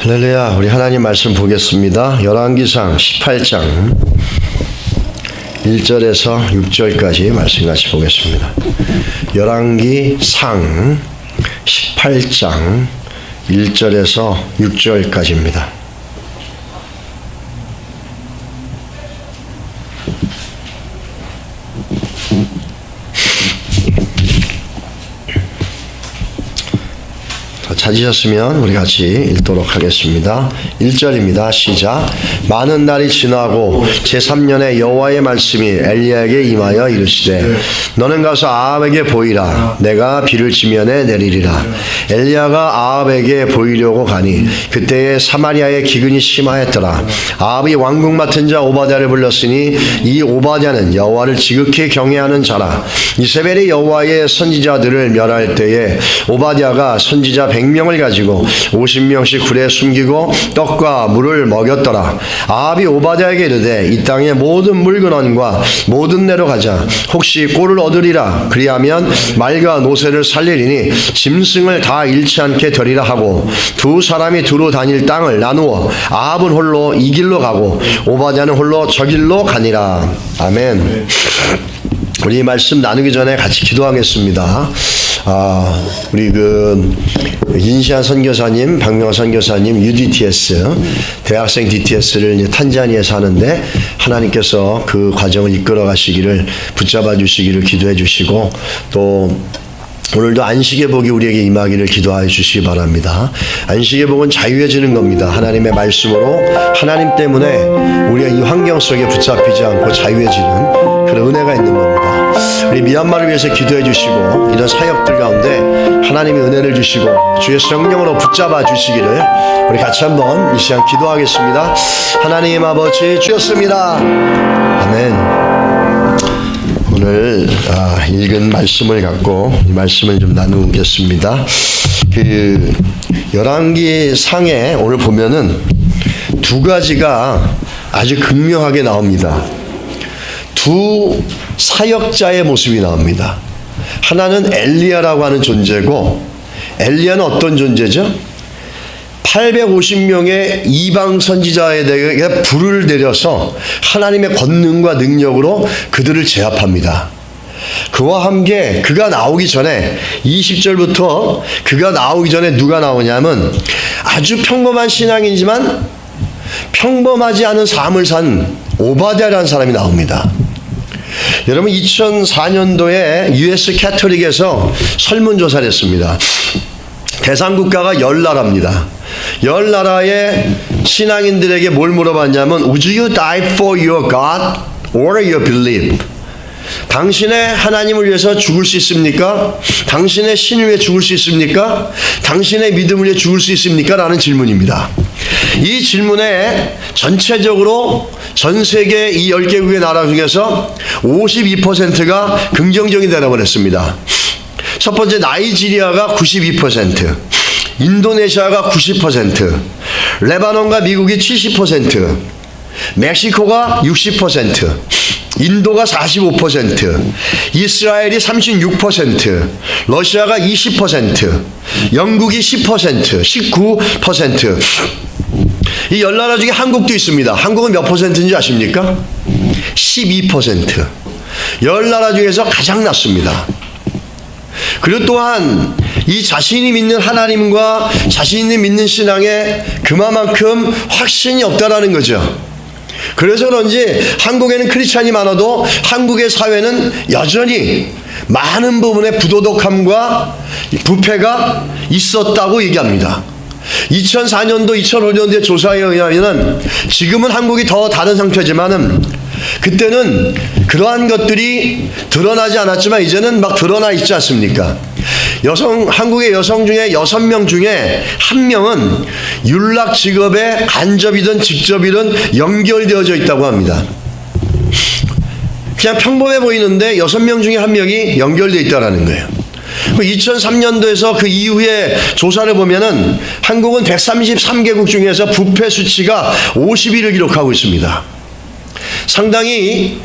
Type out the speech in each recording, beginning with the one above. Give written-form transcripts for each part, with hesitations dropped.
할렐루야. 우리 하나님 말씀 보겠습니다. 열왕기상 18장 1절에서 6절까지 말씀 같이 보겠습니다. 열왕기상 18장 1절에서 6절까지입니다. 찾으셨으면 우리 같이 읽도록 하겠습니다. 1절입니다. 시작. 많은 날이 지나고 제3년에 여호와의 말씀이 엘리야에게 임하여 이르시되 너는 가서 아합에게 보이라. 내가 비를 지면에 내리리라. 엘리야가 아합에게 보이려고 가니 그때에 사마리아의 기근이 심하였더라. 아합이 왕궁 맡은 자 오바댜를 불렀으니 이 오바댜는 여호와를 지극히 경외하는 자라. 이세벨이 여호와의 선지자들을 멸할 때에 오바댜가 선지자 100명을 가지고 50명씩 굴에 숨기고 떡과 물을 먹였더라. 아합이 오바댜에게 이르되 이 땅의 모든 물근원과 모든 데로 가자. 혹시 꼴을 얻으리라. 그리하면 말과 노새를 살리리니 짐승을 다 잃지 않게 되리라 하고 두 사람이 두루 다닐 땅을 나누어 아합은 홀로 이 길로 가고 오바댜는 홀로 저 길로 가니라. 아멘. 우리 말씀 나누기 전에 같이 기도하겠습니다. 우리 인시안 선교사님, 박명호 선교사님, UDTS, 대학생 DTS를 이제 탄자니아에서 하는데 하나님께서 그 과정을 이끌어 가시기를 붙잡아 주시기를 기도해 주시고 또 오늘도 안식의 복이 우리에게 임하기를 기도하여 주시기 바랍니다. 안식의 복은 자유해지는 겁니다. 하나님의 말씀으로 하나님 때문에 우리가 이 환경 속에 붙잡히지 않고 자유해지는 그런 은혜가 있는 겁니다. 우리 미얀마를 위해서 기도해 주시고 이런 사역들 가운데 하나님의 은혜를 주시고 주의 성령으로 붙잡아 주시기를 우리 같이 한번 이 시간 기도하겠습니다. 하나님 아버지 주였습니다. 아멘. 오늘 읽은 말씀을 갖고 이 말씀을 좀 나누겠습니다. 열왕기상에 오늘 보면은 두 가지가 아주 극명하게 나옵니다. 두 사역자의 모습이 나옵니다. 하나는 엘리야라고 하는 존재고, 엘리야는 어떤 존재죠? 850명의 이방 선지자에게 불을 내려서 하나님의 권능과 능력으로 그들을 제압합니다. 그와 함께 그가 나오기 전에 20절부터 그가 나오기 전에 누가 나오냐면 아주 평범한 신앙이지만 평범하지 않은 삶을 산 오바댜라는 사람이 나옵니다. 여러분 2004년도에 US 캐톨릭에서 설문조사를 했습니다. 대상 국가가 10나라입니다. 10나라의 신앙인들에게 뭘 물어봤냐면 Would you die for your God or your belief? 당신의 하나님을 위해서 죽을 수 있습니까? 당신의 신을 위해 죽을 수 있습니까? 당신의 믿음을 위해 죽을 수 있습니까? 라는 질문입니다. 이 질문에 전체적으로 전 세계 이 10개국의 나라 중에서 52%가 긍정적인 대답을 했습니다. 첫 번째 나이지리아가 92%, 인도네시아가 90%, 레바논과 미국이 70%, 멕시코가 60%, 인도가 45%, 이스라엘이 36%, 러시아가 20%, 영국이 10%, 19%. 이 10나라 중에 한국도 있습니다. 한국은 몇 퍼센트인지 아십니까? 12%. 10나라 중에서 가장 낮습니다. 그리고 또한 이 자신이 믿는 하나님과 자신이 믿는 신앙에 그만큼 확신이 없다라는 거죠. 그래서 그런지 한국에는 크리스찬이 많아도 한국의 사회는 여전히 많은 부분의 부도덕함과 부패가 있었다고 얘기합니다. 2004년도, 2005년도의 조사에 의하면 지금은 한국이 더 다른 상태지만은 그때는 그러한 것들이 드러나지 않았지만 이제는 막 드러나 있지 않습니까? 한국의 여성 중에 6명 중에 1명은 윤락 직업에 간접이든 직접이든 연결되어져 있다고 합니다. 그냥 평범해 보이는데 6명 중에 1명이 연결되어 있다는 거예요. 2003년도에서 그 이후에 조사를 보면은 한국은 133개국 중에서 부패 수치가 50위를 기록하고 있습니다. 상당히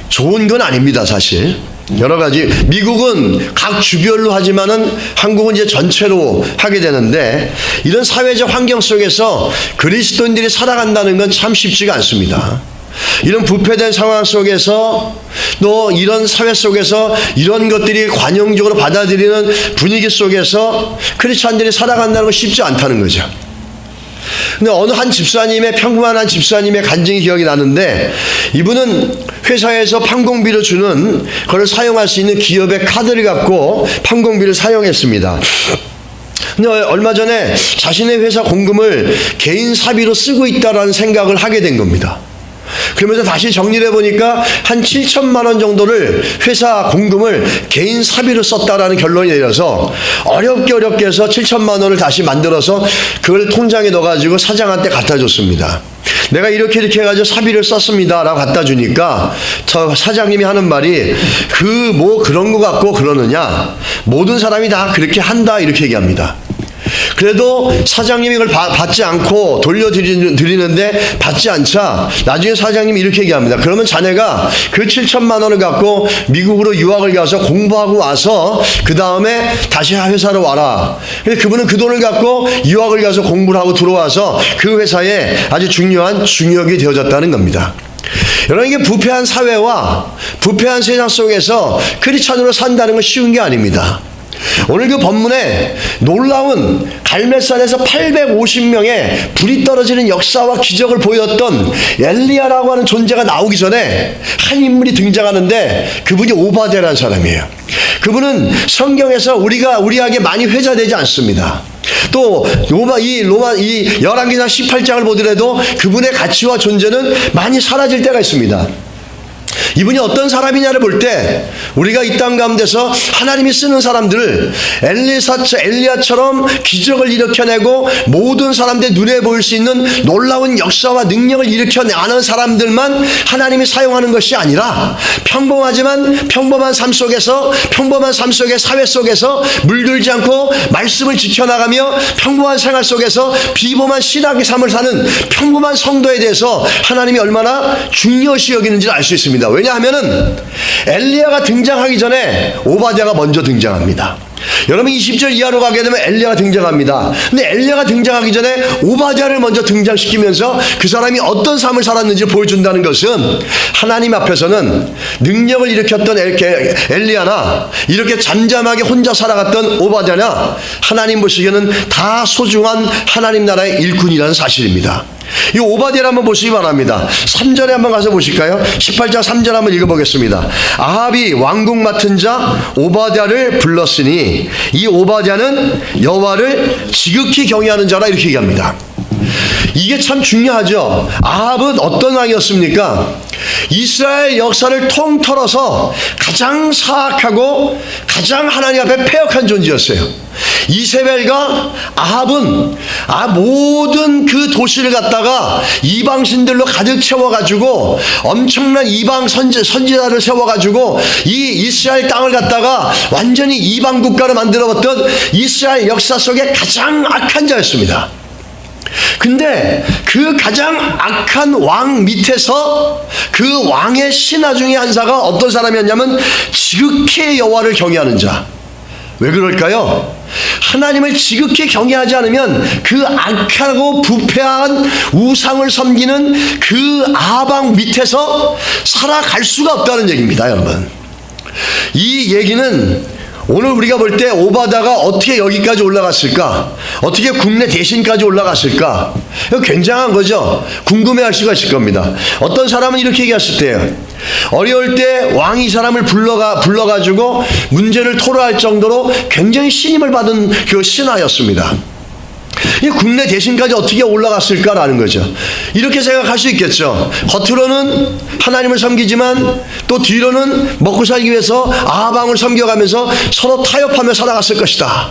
좋은 건 아닙니다, 사실. 여러 가지 미국은 각 주별로 하지만은 한국은 이제 전체로 하게 되는데 이런 사회적 환경 속에서 그리스도인들이 살아간다는 건 참 쉽지가 않습니다. 이런 부패된 상황 속에서 또 이런 사회 속에서 이런 것들이 관용적으로 받아들이는 분위기 속에서 크리스찬들이 살아간다는 건 쉽지 않다는 거죠. 근데 어느 한 집사님의, 평범한 한 집사님의 간증이 기억이 나는데, 이분은 회사에서 판공비를 주는 그걸 사용할 수 있는 기업의 카드를 갖고 판공비를 사용했습니다. 근데 얼마 전에 자신의 회사 공금을 개인 사비로 쓰고 있다라는 생각을 하게 된 겁니다. 그러면서 다시 정리를 해보니까 한 7천만 원 정도를 회사 공금을 개인 사비로 썼다라는 결론이 내려서 어렵게 해서 7천만 원을 다시 만들어서 그걸 통장에 넣어가지고 사장한테 갖다 줬습니다. 내가 이렇게 해가지고 사비를 썼습니다 라고 갖다 주니까 저 사장님이 하는 말이, 뭐 그런 거 갖고 그러느냐, 모든 사람이 다 그렇게 한다, 이렇게 얘기합니다. 그래도 사장님이 이걸 받지 않고 돌려드리는데 받지 않자 나중에 사장님이 이렇게 얘기합니다. 그러면 자네가 그 7천만 원을 갖고 미국으로 유학을 가서 공부하고 와서 그 다음에 다시 회사로 와라. 그분은 그 돈을 갖고 유학을 가서 공부를 하고 들어와서 그 회사에 아주 중요한 중역이 되어졌다는 겁니다. 여러분, 이게 부패한 사회와 부패한 세상 속에서 크리스찬으로 산다는 건 쉬운 게 아닙니다. 오늘 그 본문에 놀라운 갈멜산에서 850명의 불이 떨어지는 역사와 기적을 보였던 엘리야라고 하는 존재가 나오기 전에 한 인물이 등장하는데, 그분이 오바댜라는 사람이에요. 그분은 성경에서 우리에게 많이 회자되지 않습니다. 또 이 열왕기상 18장을 보더라도 그분의 가치와 존재는 많이 사라질 때가 있습니다. 이분이 어떤 사람이냐를 볼 때 우리가 이 땅 가운데서 하나님이 쓰는 사람들을 엘리야처럼 기적을 일으켜내고 모든 사람들의 눈에 보일 수 있는 놀라운 역사와 능력을 일으켜내는 사람들만 하나님이 사용하는 것이 아니라, 평범한 삶 속의 사회 속에서 물들지 않고 말씀을 지켜나가며 평범한 생활 속에서 비범한 신학의 삶을 사는 평범한 성도에 대해서 하나님이 얼마나 중요시 여기는지를 알 수 있습니다. 왜냐하면은 엘리야가 등장하기 전에 오바댜가 먼저 등장합니다. 여러분, 20절 이하로 가게 되면 엘리야가 등장합니다. 근데 엘리야가 등장하기 전에 오바댜를 먼저 등장시키면서 그 사람이 어떤 삶을 살았는지 보여준다는 것은, 하나님 앞에서는 능력을 일으켰던 엘리야나 이렇게 잠잠하게 혼자 살아갔던 오바댜나 하나님 보시기에는 다 소중한 하나님 나라의 일꾼이라는 사실입니다. 이 오바댜를 한번 보시기 바랍니다. 3절에 한번 가서 보실까요? 18장 3절 한번 읽어보겠습니다. 아합이 왕궁 맡은 자 오바댜를 불렀으니 이 오바댜는 여호와를 지극히 경외하는 자라, 이렇게 얘기합니다. 이게 참 중요하죠. 아합은 어떤 왕이었습니까? 이스라엘 역사를 통틀어서 가장 사악하고 가장 하나님 앞에 패역한 존재였어요. 이세벨과 아합은 모든 그 도시를 갖다가 이방신들로 가득 채워가지고 엄청난 이방 선지자를 세워가지고 이 이스라엘 땅을 갖다가 완전히 이방 국가로 만들어봤던 이스라엘 역사 속에 가장 악한 자였습니다. 근데 그 가장 악한 왕 밑에서 그 왕의 신하 중에 한 사가 어떤 사람이었냐면 지극히 여호와를 경외하는 자. 왜 그럴까요? 하나님을 지극히 경외하지 않으면 그 악하고 부패한 우상을 섬기는 그 아방 밑에서 살아갈 수가 없다는 얘기입니다, 여러분. 이 얘기는 오늘 우리가 볼 때 오바댜가 어떻게 여기까지 올라갔을까? 어떻게 국내 대신까지 올라갔을까? 이거 굉장한 거죠. 궁금해할 수가 있을 겁니다. 어떤 사람은 이렇게 얘기했을 때요, 어려울 때 왕이 이 사람을 불러가지고 문제를 토로할 정도로 굉장히 신임을 받은 그 신하였습니다. 이 국내 대신까지 어떻게 올라갔을까라는 거죠. 이렇게 생각할 수 있겠죠. 겉으로는 하나님을 섬기지만 또 뒤로는 먹고 살기 위해서 아방을 섬겨가면서 서로 타협하며 살아갔을 것이다.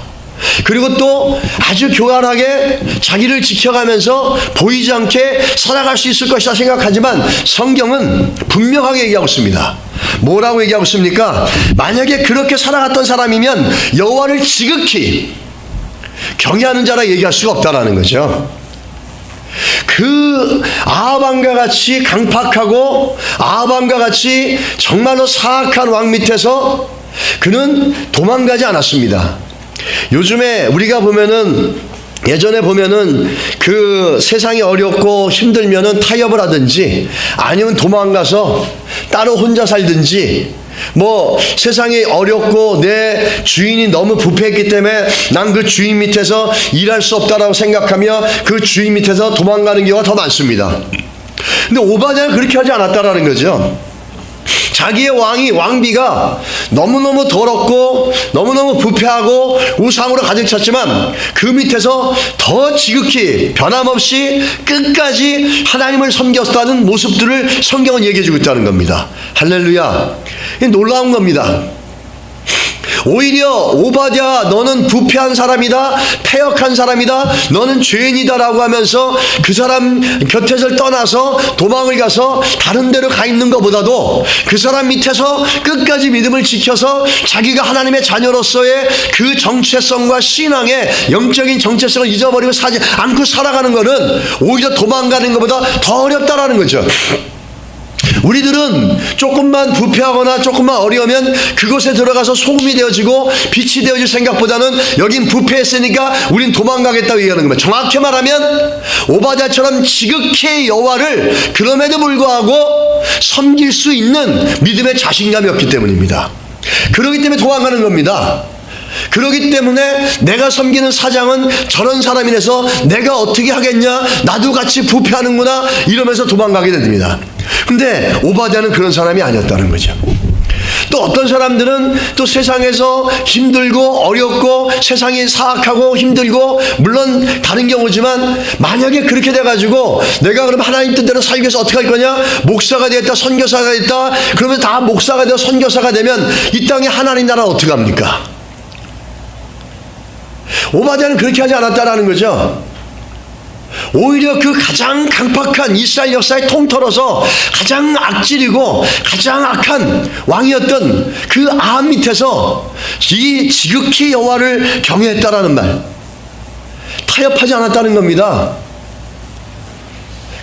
그리고 또 아주 교활하게 자기를 지켜가면서 보이지 않게 살아갈 수 있을 것이다 생각하지만, 성경은 분명하게 얘기하고 있습니다. 뭐라고 얘기하고 있습니까? 만약에 그렇게 살아갔던 사람이면 여호와를 지극히 경외하는 자라 얘기할 수가 없다라는 거죠. 그 아합왕과 같이 강팍하고 아합왕과 같이 정말로 사악한 왕 밑에서 그는 도망가지 않았습니다. 요즘에 우리가 보면은 예전에 보면은 그 세상이 어렵고 힘들면은 타협을 하든지 아니면 도망가서 따로 혼자 살든지, 뭐 세상이 어렵고 내 주인이 너무 부패했기 때문에 난 그 주인 밑에서 일할 수 없다라고 생각하며 그 주인 밑에서 도망가는 경우가 더 많습니다. 근데 오바댜는 그렇게 하지 않았다라는 거죠. 자기의 왕비가 너무너무 더럽고 너무너무 부패하고 우상으로 가득 찼지만 그 밑에서 더 지극히 변함없이 끝까지 하나님을 섬겼다는 모습들을 성경은 얘기해주고 있다는 겁니다. 할렐루야. 이게 놀라운 겁니다. 오히려 오바댜 너는 부패한 사람이다, 패역한 사람이다, 너는 죄인이다라고 하면서 그 사람 곁에서 떠나서 도망을 가서 다른 데로 가 있는 것보다도 그 사람 밑에서 끝까지 믿음을 지켜서 자기가 하나님의 자녀로서의 그 정체성과 신앙의 영적인 정체성을 잊어버리고 사지 않고 살아가는 것은 오히려 도망가는 것보다 더 어렵다라는 거죠. 우리들은 조금만 부패하거나 조금만 어려우면 그곳에 들어가서 소금이 되어지고 빛이 되어질 생각보다는 여긴 부패했으니까 우린 도망가겠다고 얘기하는 겁니다. 정확히 말하면 오바댜처럼 지극히 여호와를 그럼에도 불구하고 섬길 수 있는 믿음의 자신감이 없기 때문입니다. 그렇기 때문에 도망가는 겁니다. 그렇기 때문에 내가 섬기는 사장은 저런 사람이라서 내가 어떻게 하겠냐, 나도 같이 부패하는구나 이러면서 도망가게 됩니다. 근데 오바댜는 그런 사람이 아니었다는 거죠. 또 어떤 사람들은 또 세상에서 힘들고 어렵고 세상이 사악하고 힘들고 물론 다른 경우지만 만약에 그렇게 돼가지고 내가 그럼 하나님 뜻대로 살기 위해서 어떻게 할 거냐, 목사가 되겠다, 선교사가 되겠다, 그러면 다 목사가 되어 선교사가 되면 이 땅에 하나님 나라 어떻게 합니까? 오바댜는 그렇게 하지 않았다라는 거죠. 오히려 그 가장 강팍한 이스라엘 역사의 통틀어서 가장 악질이고 가장 악한 왕이었던 그 아합 밑에서 이 지극히 여호와를 경외했다라는 말, 타협하지 않았다는 겁니다.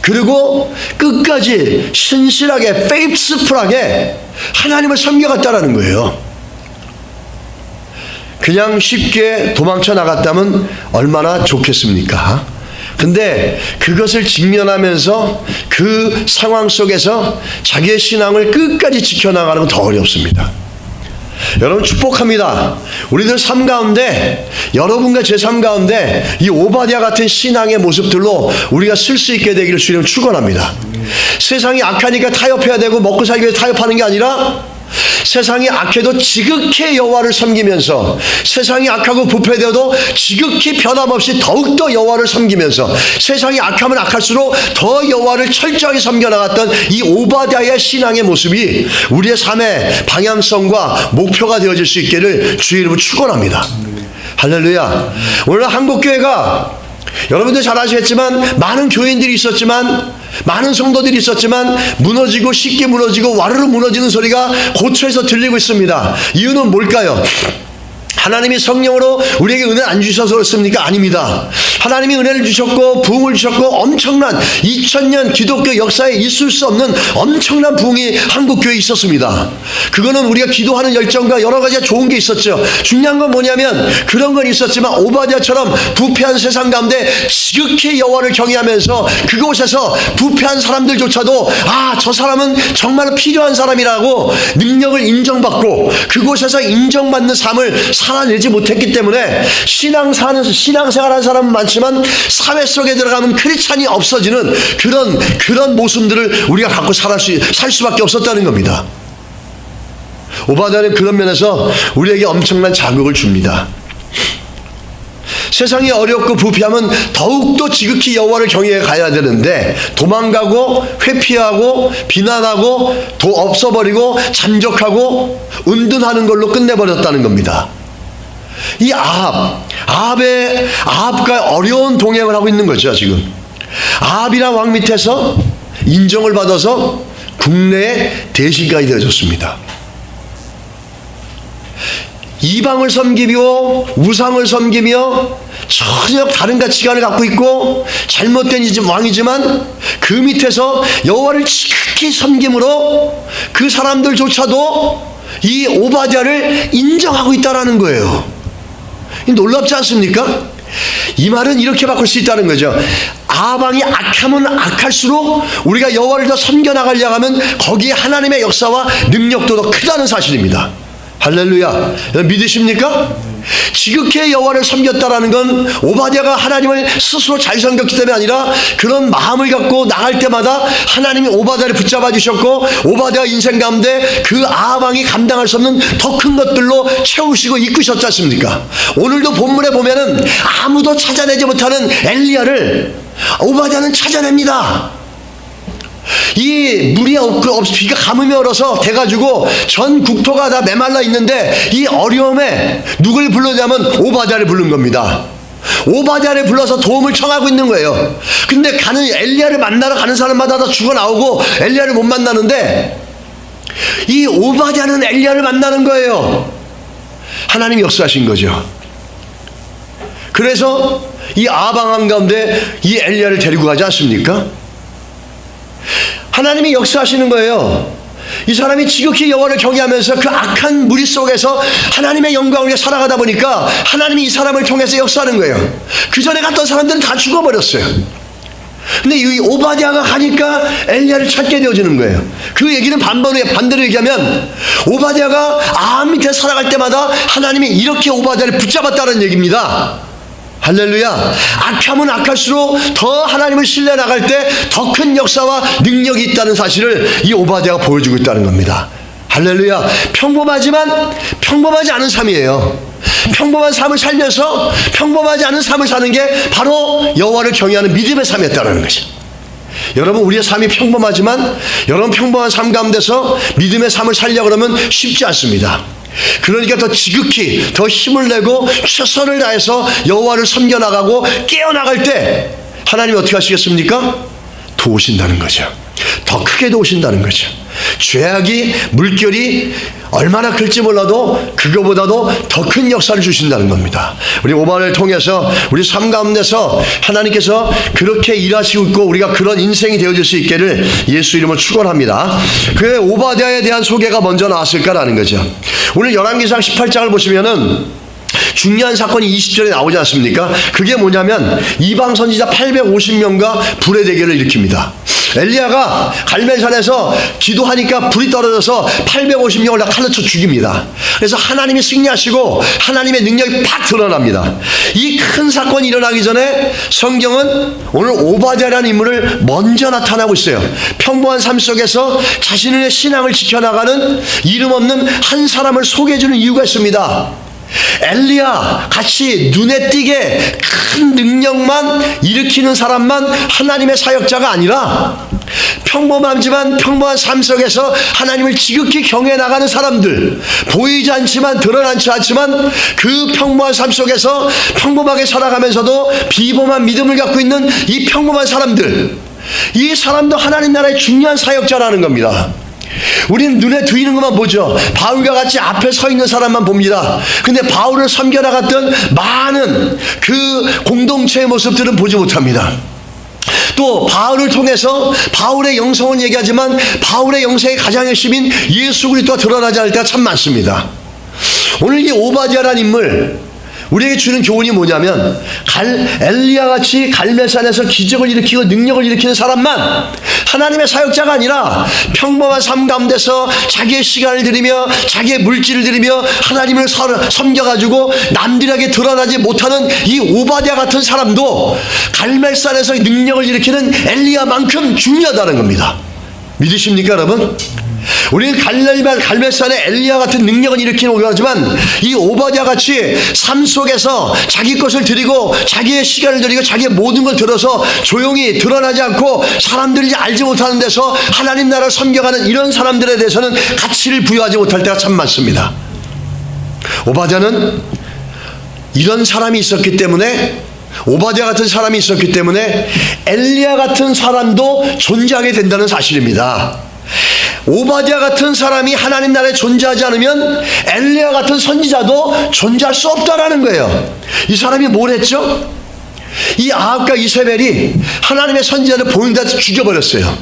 그리고 끝까지 신실하게 faithful하게 하나님을 섬겨갔다라는 거예요. 그냥 쉽게 도망쳐 나갔다면 얼마나 좋겠습니까? 근데 그것을 직면하면서 그 상황 속에서 자기의 신앙을 끝까지 지켜나가는 건 더 어렵습니다. 여러분 축복합니다. 우리들 삶 가운데, 여러분과 제 삶 가운데 이 오바댜 같은 신앙의 모습들로 우리가 쓸 수 있게 되기를 주님 축원합니다. 세상이 악하니까 타협해야 되고 먹고 살기 위해서 타협하는 게 아니라 세상이 악해도 지극히 여호와를 섬기면서, 세상이 악하고 부패되어도 지극히 변함없이 더욱더 여호와를 섬기면서, 세상이 악하면 악할수록 더 여호와를 철저하게 섬겨나갔던 이 오바댜의 신앙의 모습이 우리의 삶의 방향성과 목표가 되어질 수 있기를 주의 이름으로 축원합니다. 할렐루야. 오늘 한국교회가 여러분들 잘 아시겠지만 많은 교인들이 있었지만, 많은 성도들이 있었지만 무너지고 쉽게 무너지고 와르르 무너지는 소리가 고초에서 들리고 있습니다. 이유는 뭘까요? 하나님이 성령으로 우리에게 은혜를 안 주셔서 그렇습니까? 아닙니다. 하나님이 은혜를 주셨고 부흥을 주셨고 엄청난 2000년 기독교 역사에 있을 수 없는 엄청난 부흥이 한국교회에 있었습니다. 그거는 우리가 기도하는 열정과 여러 가지 좋은 게 있었죠. 중요한 건 뭐냐면 그런 건 있었지만 오바댜처럼 부패한 세상 가운데 지극히 여호와를 경외하면서 그곳에서 부패한 사람들조차도 저 사람은 정말 필요한 사람이라고 능력을 인정받고 그곳에서 인정받는 삶을 살아내지 못했기 때문에 신앙생활하는 사람은 많지만 사회 속에 들어가면 크리스찬이 없어지는 그런 모습들을 우리가 갖고 살 수밖에 없었다는 겁니다. 오바댜는 그런 면에서 우리에게 엄청난 자극을 줍니다. 세상이 어렵고 부패하면 더욱더 지극히 여호와를 경외해 가야 되는데 도망가고 회피하고 비난하고 없어버리고 잠적하고 은둔하는 걸로 끝내버렸다는 겁니다. 이 아합과 어려운 동행을 하고 있는 거죠. 지금 아합이란 왕 밑에서 인정을 받아서 국내의 대신까지 되어졌습니다. 이방을 섬기며 우상을 섬기며 전혀 다른 가치관을 갖고 있고 잘못된 왕이지만 그 밑에서 여호와를 지극히 섬김으로 그 사람들조차도 이 오바댜를 인정하고 있다라는 거예요. 놀랍지 않습니까? 이 말은 이렇게 바꿀 수 있다는 거죠. 아방이 악하면 악할수록 우리가 여호와를 더 섬겨나가려고 하면 거기에 하나님의 역사와 능력도 더 크다는 사실입니다. 할렐루야. 믿으십니까? 지극히 여호와를 섬겼다라는 건 오바댜가 하나님을 스스로 잘 섬겼기 때문에 아니라 그런 마음을 갖고 나갈 때마다 하나님이 오바댜를 붙잡아 주셨고 오바댜 인생 가운데 그 아방이 감당할 수 없는 더 큰 것들로 채우시고 이끄셨지 않습니까? 오늘도 본문에 보면은 아무도 찾아내지 못하는 엘리야를 오바댜는 찾아냅니다. 이 물이 비가 가뭄이 얼어서 돼가지고 전 국토가 다 메말라 있는데 이 어려움에 누굴 불렀냐면 오바댜를 부른 겁니다. 오바댜를 불러서 도움을 청하고 있는 거예요. 근데 가는 엘리야를 만나러 가는 사람마다 다 죽어 나오고 엘리야를 못 만나는데 이 오바댜는 엘리야를 만나는 거예요. 하나님이 역사하신 거죠. 그래서 이 아방한 가운데 이 엘리야를 데리고 가지 않습니까? 하나님이 역사하시는 거예요. 이 사람이 지극히 여호와를 경외하면서 그 악한 무리 속에서 하나님의 영광을 위해 살아가다 보니까 하나님이 이 사람을 통해서 역사하는 거예요. 그 전에 갔던 사람들은 다 죽어버렸어요. 근데 이 오바댜가 가니까 엘리야를 찾게 되어지는 거예요. 그 얘기는 반대로 얘기하면 오바댜가 아합 밑에 살아갈 때마다 하나님이 이렇게 오바댜를 붙잡았다는 얘기입니다. 할렐루야. 악하면 악할수록 더 하나님을 신뢰 나갈 때 더 큰 역사와 능력이 있다는 사실을 이 오바댜가 보여주고 있다는 겁니다. 할렐루야. 평범하지 않은 삶이에요. 평범한 삶을 살면서 평범하지 않은 삶을 사는 게 바로 여호와를 경외하는 믿음의 삶이었다는 것이죠. 여러분, 우리의 삶이 평범하지만 여러분 평범한 삶 가운데서 믿음의 삶을 살려고 그러면 쉽지 않습니다. 그러니까 더 지극히 더 힘을 내고 최선을 다해서 여호와를 섬겨나가고 깨어나갈 때 하나님이 어떻게 하시겠습니까? 도우신다는 거죠. 더 크게 도우신다는 거죠. 죄악이 물결이 얼마나 클지 몰라도 그거보다도 더 큰 역사를 주신다는 겁니다. 우리 오바를 통해서 우리 삶 가운데서 하나님께서 그렇게 일하시고 있고 우리가 그런 인생이 되어질 수 있기를 예수 이름으로 축원합니다. 그 오바댜에 대한 소개가 먼저 나왔을까라는 거죠. 오늘 열왕기상 18장을 보시면은 중요한 사건이 20절에 나오지 않습니까? 그게 뭐냐면 이방 선지자 850명과 불의 대결을 일으킵니다. 엘리야가 갈멜산에서 기도하니까 불이 떨어져서 850명을 다 칼로 쳐 죽입니다. 그래서 하나님이 승리하시고 하나님의 능력이 팍 드러납니다. 이 큰 사건이 일어나기 전에 성경은 오늘 오바댜라는 인물을 먼저 나타나고 있어요. 평범한 삶 속에서 자신의 신앙을 지켜나가는 이름 없는 한 사람을 소개해주는 이유가 있습니다. 엘리야 같이 눈에 띄게 큰 능력만 일으키는 사람만 하나님의 사역자가 아니라 평범하지만 평범한 삶 속에서 하나님을 지극히 경외해 나가는 사람들, 보이지 않지만 드러나지 않지만 그 평범한 삶 속에서 평범하게 살아가면서도 비범한 믿음을 갖고 있는 이 평범한 사람들, 이 사람도 하나님 나라의 중요한 사역자라는 겁니다. 우리는 눈에 보이는 것만 보죠. 바울과 같이 앞에 서 있는 사람만 봅니다. 근데 바울을 섬겨나갔던 많은 그 공동체의 모습들은 보지 못합니다. 또 바울을 통해서 바울의 영성은 얘기하지만 바울의 영성의 가장 핵심인 예수 그리스도가 드러나지 않을 때가 참 많습니다. 오늘 이 오바댜라는 인물 우리에게 주는 교훈이 뭐냐면 엘리야같이 갈멜산에서 기적을 일으키고 능력을 일으키는 사람만 하나님의 사역자가 아니라 평범한 삶 가운데서 자기의 시간을 들이며 자기의 물질을 들이며 하나님을 섬겨가지고 남들에게 드러나지 못하는 이 오바댜 같은 사람도 갈멜산에서 능력을 일으키는 엘리야만큼 중요하다는 겁니다. 믿으십니까 여러분? 우리는 갈멜산에 엘리야 같은 능력은 일으키는 오바지만 이 오바댜 같이 삶 속에서 자기 것을 드리고 자기의 시간을 드리고 자기의 모든 걸 들어서 조용히 드러나지 않고 사람들이 알지 못하는 데서 하나님 나라를 섬겨가는 이런 사람들에 대해서는 가치를 부여하지 못할 때가 참 많습니다. 오바댜는 이런 사람이 있었기 때문에 오바댜 같은 사람이 있었기 때문에 엘리야 같은 사람도 존재하게 된다는 사실입니다. 오바댜 같은 사람이 하나님 나라에 존재하지 않으면 엘리야 같은 선지자도 존재할 수 없다라는 거예요. 이 사람이 뭘 했죠? 이 아합과 이세벨이 하나님의 선지자를 보는 데서 죽여버렸어요.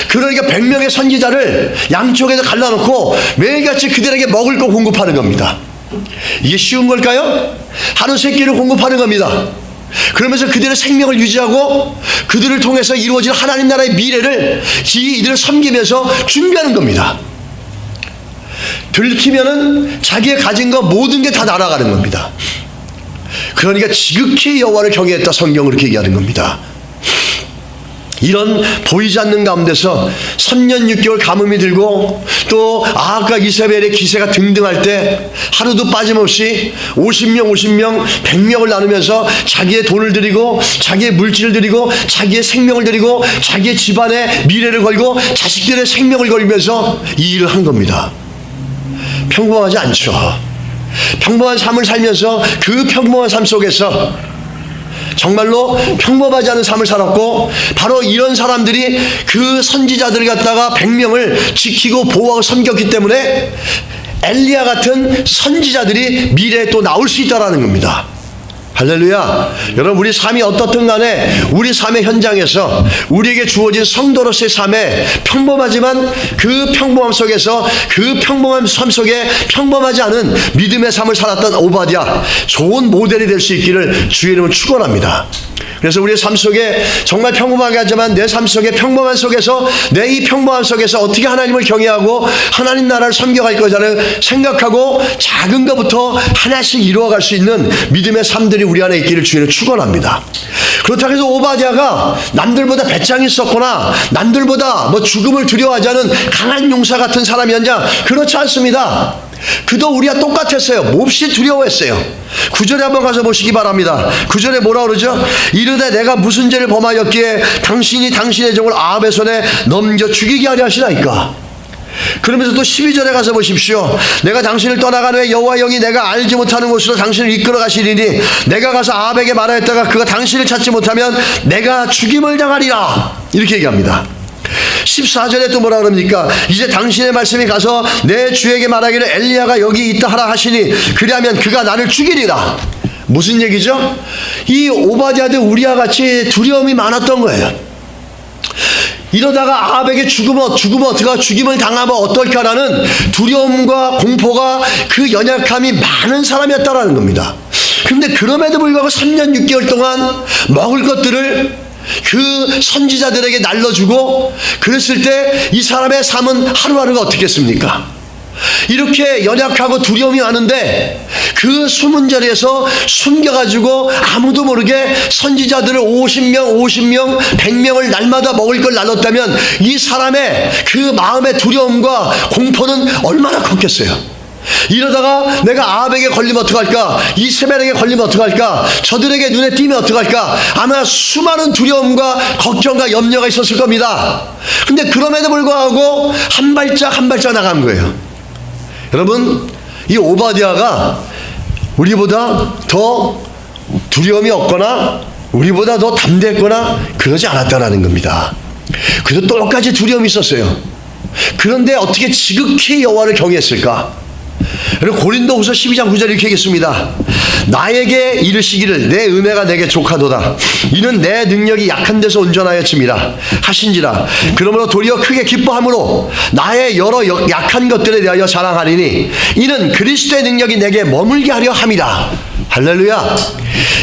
그러니까 100명의 선지자를 양쪽에서 갈라놓고 매일같이 그들에게 먹을 거 공급하는 겁니다. 이게 쉬운 걸까요? 하루 세 끼를 공급하는 겁니다. 그러면서 그들의 생명을 유지하고 그들을 통해서 이루어질 하나님 나라의 미래를 이들을 섬기면서 준비하는 겁니다. 들키면은 자기의 가진 거 모든 게 다 날아가는 겁니다. 그러니까 지극히 여호와를 경외했다, 성경은 그렇게 얘기하는 겁니다. 이런 보이지 않는 가운데서 3년 6개월 가뭄이 들고 또 아합과 이세벨의 기세가 등등할 때 하루도 빠짐없이 50명 100명을 나누면서 자기의 돈을 드리고 자기의 물질을 드리고 자기의 생명을 드리고 자기의 집안의 미래를 걸고 자식들의 생명을 걸면서 이 일을 한 겁니다. 평범하지 않죠. 평범한 삶을 살면서 그 평범한 삶 속에서 정말로 평범하지 않은 삶을 살았고, 바로 이런 사람들이 그 선지자들을 갖다가 100명을 지키고 보호하고 섬겼기 때문에 엘리야 같은 선지자들이 미래에 또 나올 수 있다는 겁니다. 할렐루야. 여러분, 우리 삶이 어떻든 간에 우리 삶의 현장에서 우리에게 주어진 성도로서의 삶에 평범하지만 그 평범함 속에서 그 평범한 삶 속에 평범하지 않은 믿음의 삶을 살았던 오바댜, 좋은 모델이 될 수 있기를 주의 이름으로 축원합니다. 그래서 우리의 삶 속에 정말 평범하게 하지만 내 삶 속에 평범한 속에서 내 이 평범함 속에서 어떻게 하나님을 경외하고 하나님 나라를 섬겨갈 거자를 생각하고 작은 것부터 하나씩 이루어갈 수 있는 믿음의 삶들이 우리 안에 있기를 주의를 축원합니다. 그렇다고 해서 오바댜가 남들보다 배짱이 있었거나 남들보다 뭐 죽음을 두려워하지 않은 강한 용사 같은 사람이었냐? 그렇지 않습니다. 그도 우리와 똑같았어요. 몹시 두려워했어요. 9절에 한번 가서 보시기 바랍니다. 9절에 뭐라 그러죠? 이르되 내가 무슨 죄를 범하였기에 당신이 당신의 종을 아합의 손에 넘겨 죽이게 하려 하시나이까. 그러면서 또 12절에 가서 보십시오. 내가 당신을 떠나간 후에 여호와 영이 내가 알지 못하는 곳으로 당신을 이끌어 가시리니 내가 가서 아합에게 말하였다가 그가 당신을 찾지 못하면 내가 죽임을 당하리라. 이렇게 얘기합니다. 14절에 또 뭐라 그럽니까? 이제 당신의 말씀이 가서 내 주에게 말하기를 엘리야가 여기 있다 하라 하시니 그리하면 그가 나를 죽이리라. 무슨 얘기죠? 이 오바댜도 우리와 같이 두려움이 많았던 거예요. 이러다가 아합에게 죽으면 어떡하, 죽임을 당하면 어떨까라는 두려움과 공포가, 그 연약함이 많은 사람이었다라는 겁니다. 그런데 그럼에도 불구하고 3년 6개월 동안 먹을 것들을 그 선지자들에게 날려주고 그랬을 때 이 사람의 삶은 하루하루가 어떻겠습니까? 이렇게 연약하고 두려움이 많은데 그 숨은 자리에서 숨겨가지고 아무도 모르게 선지자들을 50명 100명을 날마다 먹을 걸 나눴다면 이 사람의 그 마음의 두려움과 공포는 얼마나 컸겠어요. 이러다가 내가 아합에게 걸리면 어떡할까, 이세벨에게 걸리면 어떡할까, 저들에게 눈에 띄면 어떡할까, 아마 수많은 두려움과 걱정과 염려가 있었을 겁니다. 근데 그럼에도 불구하고 한 발짝 나간 거예요. 여러분, 이 오바댜가 우리보다 더 두려움이 없거나 우리보다 더 담대했거나 그러지 않았다는 겁니다. 그래도 똑같이 두려움이 있었어요. 그런데 어떻게 지극히 여호와를 경외했을까? 그리고 고린도후서 12장 9절 이렇게 얘기했습니다. 나에게 이르시기를 내 은혜가 내게 족하도다. 이는 내 능력이 약한 데서 온전하였음이라 하신지라. 그러므로 도리어 크게 기뻐함으로 나의 여러 약한 것들에 대하여 자랑하리니 이는 그리스도의 능력이 내게 머물게 하려 함이라. 할렐루야.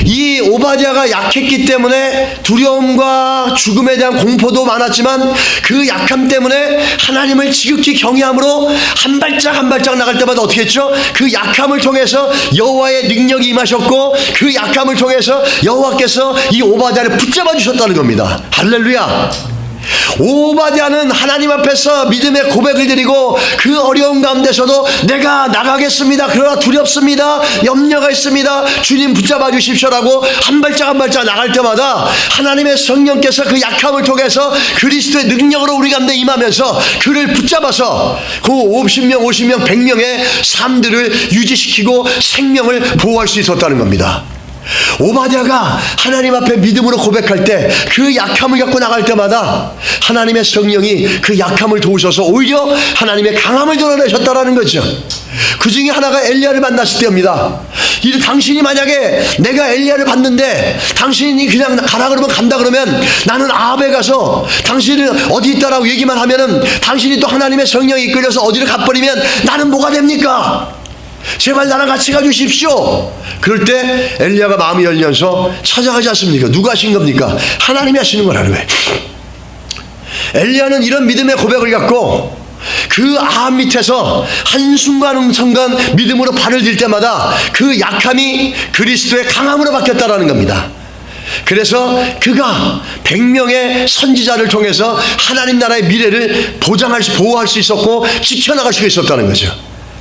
이 오바댜가 약했기 때문에 두려움과 죽음에 대한 공포도 많았지만 그 약함 때문에 하나님을 지극히 경외함으로 한 발짝 나갈 때마다 어떻게 했죠? 그 약함을 통해서 여호와의 능력이 임하셨고 그 약함을 통해서 여호와께서 이 오바댜를 붙잡아 주셨다는 겁니다. 할렐루야. 오바댜는 하나님 앞에서 믿음의 고백을 드리고 그 어려운 가운데서도 내가 나가겠습니다. 그러나 두렵습니다. 염려가 있습니다. 주님 붙잡아 주십시오라고 한 발짝 나갈 때마다 하나님의 성령께서 그 약함을 통해서 그리스도의 능력으로 우리 가운데 임하면서 그를 붙잡아서 그 50명 100명의 삶들을 유지시키고 생명을 보호할 수 있었다는 겁니다. 오바댜가 하나님 앞에 믿음으로 고백할 때 그 약함을 갖고 나갈 때마다 하나님의 성령이 그 약함을 도우셔서 오히려 하나님의 강함을 드러내셨다라는 거죠. 그 중에 하나가 엘리야를 만났을 때입니다. 당신이 만약에 내가 엘리야를 봤는데 당신이 그냥 가라 그러면 간다 그러면 나는 아합에 가서 당신은 어디 있다라고 얘기만 하면은 당신이 또 하나님의 성령이 이끌려서 어디를 가버리면 나는 뭐가 됩니까? 제발 나랑 같이 가주십시오. 그럴 때 엘리야가 마음이 열려서 찾아가지 않습니까? 누가 하신 겁니까? 하나님이 하시는 거라는 거예요. 엘리야는 이런 믿음의 고백을 갖고 그 아합 밑에서 한순간 믿음으로 발을 딜 때마다 그 약함이 그리스도의 강함으로 바뀌었다라는 겁니다. 그래서 그가 100명의 선지자를 통해서 하나님 나라의 미래를 보호할 수 있었고 지켜나갈 수 있었다는 거죠.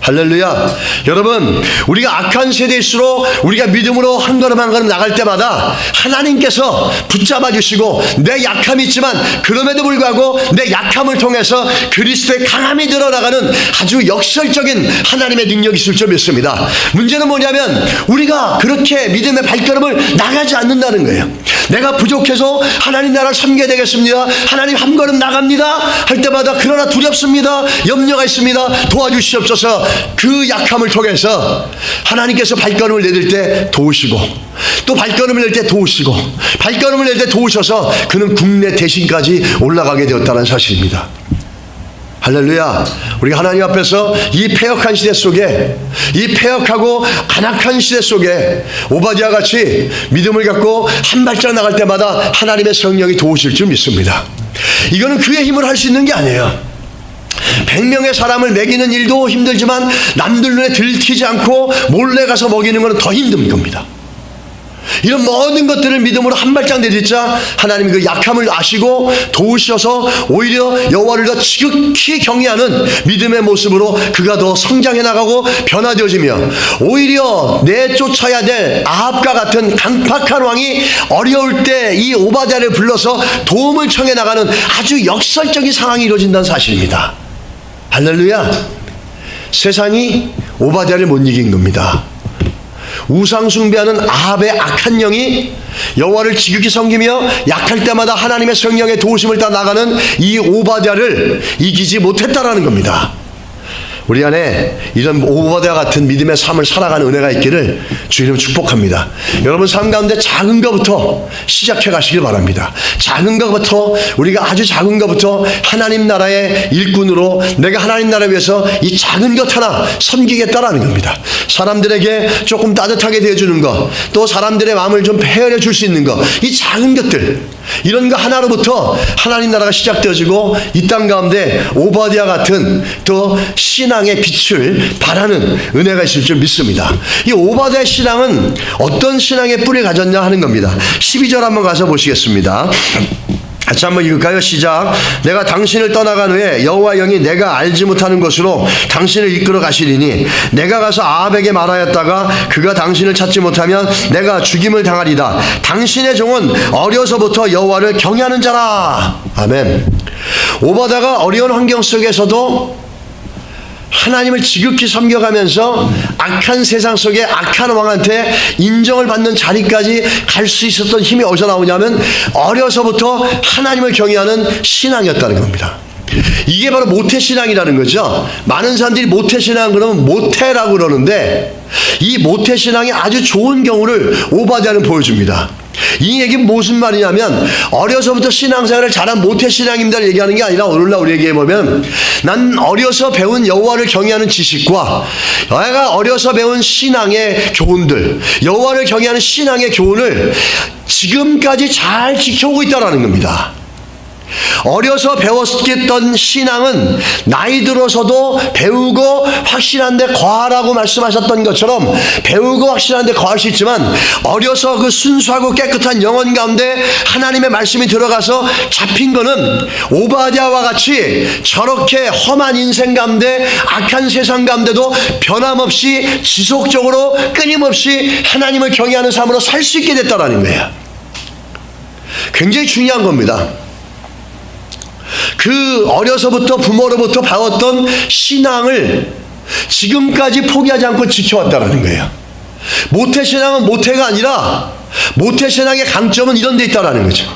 할렐루야. 여러분, 우리가 악한 세대일수록 우리가 믿음으로 한 걸음 한 걸음 나갈 때마다 하나님께서 붙잡아 주시고 내 약함이 있지만 그럼에도 불구하고 내 약함을 통해서 그리스도의 강함이 드러나가는 아주 역설적인 하나님의 능력이 있을 줄 믿습니다. 문제는 뭐냐면 우리가 그렇게 믿음의 발걸음을 나가지 않는다는 거예요. 내가 부족해서 하나님 나라를 섬겨야 되겠습니다. 하나님 한 걸음 나갑니다 할 때마다 그러나 두렵습니다. 염려가 있습니다. 도와주시옵소서. 그 약함을 통해서 하나님께서 발걸음을 내릴 때 도우시고 또 발걸음을 낼 때 도우시고 발걸음을 낼 때 도우셔서 그는 국내 대신까지 올라가게 되었다는 사실입니다. 할렐루야. 우리가 하나님 앞에서 이 패역한 시대 속에 이 패역하고 간악한 시대 속에 오바댜 같이 믿음을 갖고 한 발짝 나갈 때마다 하나님의 성령이 도우실 줄 믿습니다. 이거는 그의 힘으로 할 수 있는 게 아니에요. 100명의 사람을 먹이는 일도 힘들지만 남들 눈에 들키지 않고 몰래 가서 먹이는 것은 더 힘든 겁니다. 이런 모든 것들을 믿음으로 한 발짝 내딛자 하나님이 그 약함을 아시고 도우셔서 오히려 여호와를 더 지극히 경외하는 믿음의 모습으로 그가 더 성장해 나가고 변화되어지며 오히려 내쫓아야 될 아합과 같은 강팍한 왕이 어려울 때 이 오바댜를 불러서 도움을 청해 나가는 아주 역설적인 상황이 이루어진다는 사실입니다. 할렐루야. 세상이 오바댜를 못 이긴 겁니다. 우상 숭배하는 아합의 악한 영이 여호와를 지극히 섬기며 약할 때마다 하나님의 성령의 도우심을 따라 나가는 이 오바댜를 이기지 못했다라는 겁니다. 우리 안에 이런 오바댜 같은 믿음의 삶을 살아가는 은혜가 있기를 주 이름 축복합니다. 여러분 삶 가운데 작은 것부터 시작해 가시길 바랍니다. 작은 것부터 우리가 아주 작은 것부터 하나님 나라의 일꾼으로 내가 하나님 나라를 위해서 이 작은 것 하나 섬기겠다라는 겁니다. 사람들에게 조금 따뜻하게 대해주는 것, 또 사람들의 마음을 좀 헤아려 줄 수 있는 것, 이 작은 것들 이런 거 하나로부터 하나님 나라가 시작되어지고 이 땅 가운데 오바댜 같은 또 신앙의 빛을 발하는 은혜가 있을 줄 믿습니다. 이 오바댜의 신앙은 어떤 신앙의 뿌리를 가졌냐 하는 겁니다. 12절 한번 가서 보시겠습니다. 같이 한번 읽을까요? 시작. 내가 당신을 떠나간 후에 여호와 영이 내가 알지 못하는 곳으로 당신을 이끌어 가시리니 내가 가서 아합에게 말하였다가 그가 당신을 찾지 못하면 내가 죽임을 당하리다. 당신의 종은 어려서부터 여호와를 경외하는 자라. 아멘. 오바댜가 어려운 환경 속에서도 하나님을 지극히 섬겨가면서 악한 세상 속에 악한 왕한테 인정을 받는 자리까지 갈 수 있었던 힘이 어디서 나오냐면 어려서부터 하나님을 경외하는 신앙이었다는 겁니다. 이게 바로 모태신앙이라는 거죠. 많은 사람들이 모태신앙 그러면 모태라고 그러는데 이 모태신앙이 아주 좋은 경우를 오바댜는 보여줍니다. 이 얘기는 무슨 말이냐면 어려서부터 신앙생활을 잘한 모태신앙입니다를 얘기하는 게 아니라 오늘날 우리 얘기해보면 난 어려서 배운 여호와를 경외하는 지식과 내가 어려서 배운 신앙의 교훈들 여호와를 경외하는 신앙의 교훈을 지금까지 잘 지켜오고 있다는 겁니다. 어려서 배웠던 신앙은 나이 들어서도 배우고 확실한데 거하라고 말씀하셨던 것처럼 배우고 확실한데 거할 수 있지만 어려서 그 순수하고 깨끗한 영혼 가운데 하나님의 말씀이 들어가서 잡힌 거는 오바댜와 같이 저렇게 험한 인생 가운데 악한 세상 가운데도 변함없이 지속적으로 끊임없이 하나님을 경외하는 삶으로 살 수 있게 됐다는 거예요. 굉장히 중요한 겁니다. 그 어려서부터 부모로부터 배웠던 신앙을 지금까지 포기하지 않고 지켜왔다는 거예요. 모태신앙은 모태가 아니라 모태신앙의 강점은 이런 데 있다는 거죠.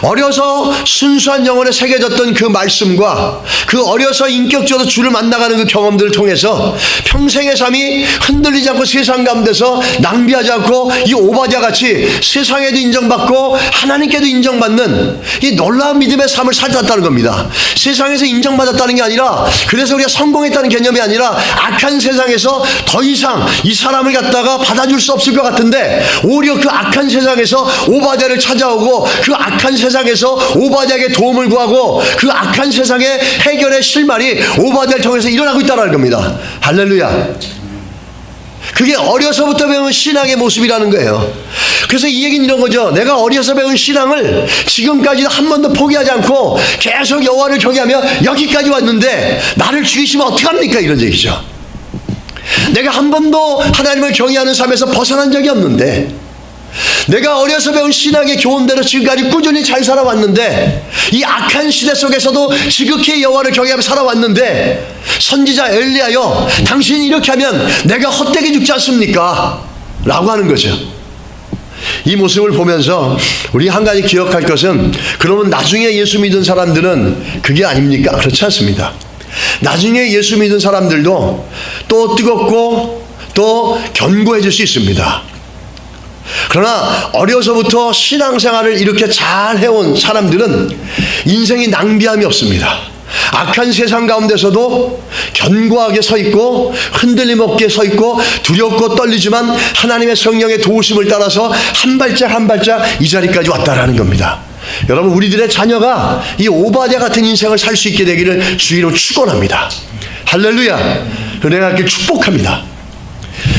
어려서 순수한 영혼에 새겨졌던 그 말씀과 그 어려서 인격적으로 주를 만나가는 그 경험들을 통해서 평생의 삶이 흔들리지 않고 세상 가운데서 낭비하지 않고 이 오바댜 같이 세상에도 인정받고 하나님께도 인정받는 이 놀라운 믿음의 삶을 살았다는 겁니다. 세상에서 인정받았다는 게 아니라, 그래서 우리가 성공했다는 개념이 아니라, 악한 세상에서 더 이상 이 사람을 갖다가 받아줄 수 없을 것 같은데 오히려 그 악한 세상에서 오바댜를 찾아오고 그 악한 세상에서 오바댜에게 도움을 구하고 그 악한 세상의 해결의 실마리 오바댜를 통해서 일어나고 있다는 겁니다. 할렐루야. 그게 어려서부터 배운 신앙의 모습이라는 거예요. 그래서 이 얘기는 이런 거죠. 내가 어려서 배운 신앙을 지금까지도 한 번도 포기하지 않고 계속 여호와를 경외하며 여기까지 왔는데 나를 죽이시면 어떡합니까? 이런 얘기죠. 내가 한 번도 하나님을 경외하는 삶에서 벗어난 적이 없는데, 내가 어려서 배운 신앙의 교훈대로 지금까지 꾸준히 잘 살아왔는데, 이 악한 시대 속에서도 지극히 여호와를 경외하며 살아왔는데, 선지자 엘리야여, 당신이 이렇게 하면 내가 헛되게 죽지 않습니까? 라고 하는 거죠. 이 모습을 보면서 우리 한 가지 기억할 것은, 그러면 나중에 예수 믿은 사람들은 그게 아닙니까? 그렇지 않습니다. 나중에 예수 믿은 사람들도 또 뜨겁고 또 견고해질 수 있습니다. 그러나 어려서부터 신앙생활을 이렇게 잘 해온 사람들은 인생이 낭비함이 없습니다. 악한 세상 가운데서도 견고하게 서 있고 흔들림 없게 서 있고 두렵고 떨리지만 하나님의 성령의 도우심을 따라서 한 발짝 한 발짝 이 자리까지 왔다라는 겁니다. 여러분, 우리들의 자녀가 이 오바댜 같은 인생을 살 수 있게 되기를 주의로 축원합니다. 할렐루야. 은혜가 있길 축복합니다.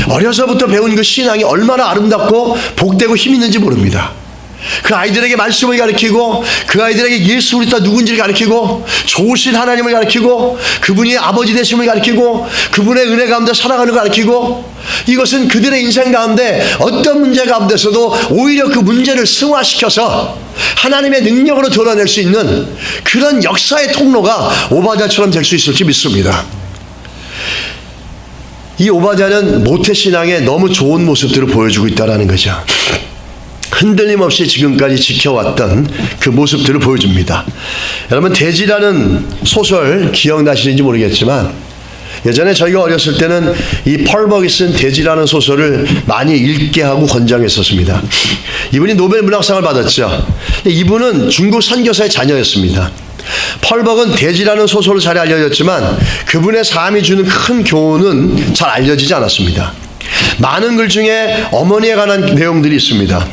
어려서부터 배운 그 신앙이 얼마나 아름답고 복되고 힘 있는지 모릅니다. 그 아이들에게 말씀을 가르치고, 그 아이들에게 예수 그리스도가 누군지를 가르치고, 좋으신 하나님을 가르치고, 그분이 아버지 되심을 가르치고, 그분의 은혜 가운데 살아가는 걸 가르치고, 이것은 그들의 인생 가운데 어떤 문제 가운데서도 오히려 그 문제를 승화시켜서 하나님의 능력으로 드러낼 수 있는 그런 역사의 통로가 오바댜처럼 될 수 있을지 믿습니다. 이 오바댜는 모태신앙의 너무 좋은 모습들을 보여주고 있다는 거죠. 흔들림 없이 지금까지 지켜왔던 그 모습들을 보여줍니다. 여러분, 돼지라는 소설 기억나시는지 모르겠지만, 예전에 저희가 어렸을 때는 이 펄벅이 쓴 돼지라는 소설을 많이 읽게 하고 권장했었습니다. 이분이 노벨 문학상을 받았죠. 이분은 중국 선교사의 자녀였습니다. 펄벅은 돼지라는 소설로 잘 알려졌지만 그분의 삶이 주는 큰 교훈은 잘 알려지지 않았습니다. 많은 글 중에 어머니에 관한 내용들이 있습니다.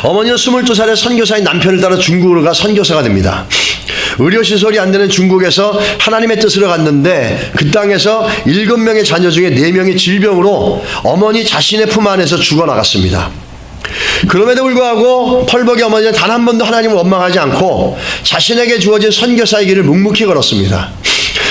어머니는 22살의 선교사인 남편을 따라 중국으로 가 선교사가 됩니다. 의료시설이 안 되는 중국에서 하나님의 뜻으로 갔는데, 그 땅에서 7명의 자녀 중에 4명이 질병으로 어머니 자신의 품 안에서 죽어나갔습니다. 그럼에도 불구하고 펄벅의 어머니는 단 한 번도 하나님을 원망하지 않고 자신에게 주어진 선교사의 길을 묵묵히 걸었습니다.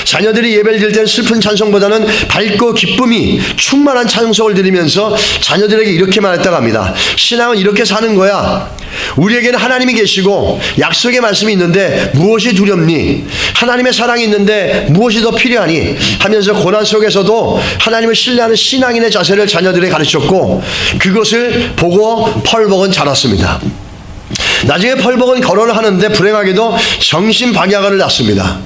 자녀들이 예배를 드릴 때는 슬픈 찬송보다는 밝고 기쁨이 충만한 찬송을 드리면서 자녀들에게 이렇게 말했다고 합니다. 신앙은 이렇게 사는 거야. 우리에게는 하나님이 계시고 약속의 말씀이 있는데 무엇이 두렵니? 하나님의 사랑이 있는데 무엇이 더 필요하니? 하면서 고난 속에서도 하나님을 신뢰하는 신앙인의 자세를 자녀들에게 가르쳤고, 그것을 보고 펄벅은 자랐습니다. 나중에 펄벅은 결혼을 하는데 불행하게도 정신박약을 낳습니다.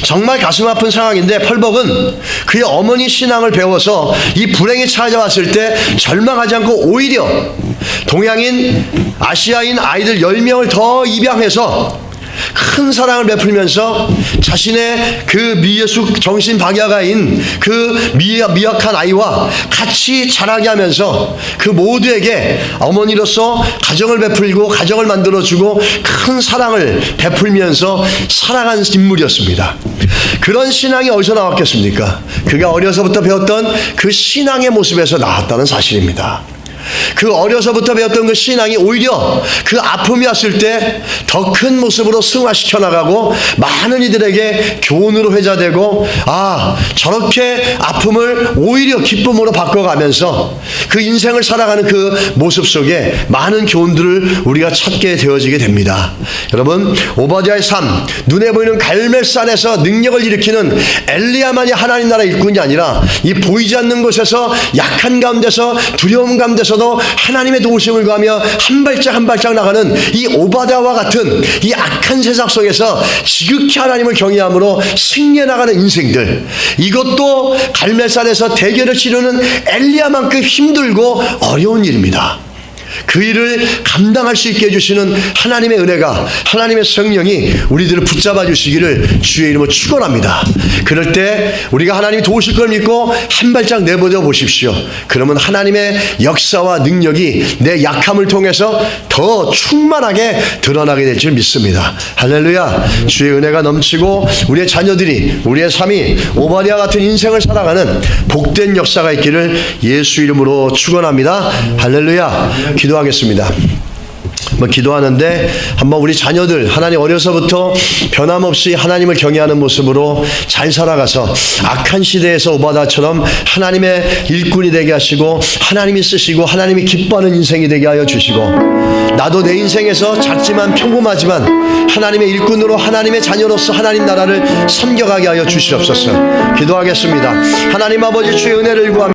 정말 가슴 아픈 상황인데 펄벅은 그의 어머니 신앙을 배워서 이 불행이 찾아왔을 때 절망하지 않고 오히려 동양인, 아시아인 아이들 10명을 더 입양해서 큰 사랑을 베풀면서 자신의 그 미예수 정신박약아인 그 미약한 아이와 같이 자라게 하면서 그 모두에게 어머니로서 가정을 베풀고 가정을 만들어주고 큰 사랑을 베풀면서 살아간 인물이었습니다. 그런 신앙이 어디서 나왔겠습니까? 그가 어려서부터 배웠던 그 신앙의 모습에서 나왔다는 사실입니다. 그 어려서부터 배웠던 그 신앙이 오히려 그 아픔이 왔을 때 더 큰 모습으로 승화시켜 나가고 많은 이들에게 교훈으로 회자되고, 아, 저렇게 아픔을 오히려 기쁨으로 바꿔가면서 그 인생을 살아가는 그 모습 속에 많은 교훈들을 우리가 찾게 되어지게 됩니다. 여러분, 오바댜의 삶, 눈에 보이는 갈멜산에서 능력을 일으키는 엘리야만이 하나님 나라 일꾼이 아니라 이 보이지 않는 곳에서 약한 가운데서 두려움 가운데서 속에서도 하나님의 도우심을 구하며 한 발짝 한 발짝 나가는 이 오바댜와 같은 이 악한 세상 속에서 지극히 하나님을 경외함으로 승리해 나가는 인생들, 이것도 갈멜산에서 대결을 치르는 엘리야만큼 힘들고 어려운 일입니다. 그 일을 감당할 수 있게 해주시는 하나님의 은혜가, 하나님의 성령이 우리들을 붙잡아 주시기를 주의 이름으로 축원합니다. 그럴 때 우리가 하나님이 도우실 걸 믿고 한 발짝 내버려 보십시오. 그러면 하나님의 역사와 능력이 내 약함을 통해서 더 충만하게 드러나게 될 줄 믿습니다. 할렐루야. 주의 은혜가 넘치고 우리의 자녀들이, 우리의 삶이 오바댜 같은 인생을 살아가는 복된 역사가 있기를 예수 이름으로 축원합니다. 할렐루야. 기도하겠습니다. 기도하는데 한번 우리 자녀들, 하나님 어려서부터 변함없이 하나님을 경외하는 모습으로 잘 살아가서 악한 시대에서 오바댜처럼 하나님의 일꾼이 되게 하시고 하나님이 쓰시고 하나님이 기뻐하는 인생이 되게 하여 주시고, 나도 내 인생에서 작지만 평범하지만 하나님의 일꾼으로 하나님의 자녀로서 하나님 나라를 섬겨가게 하여 주시옵소서. 기도하겠습니다. 하나님 아버지, 주의 은혜를 구합니다.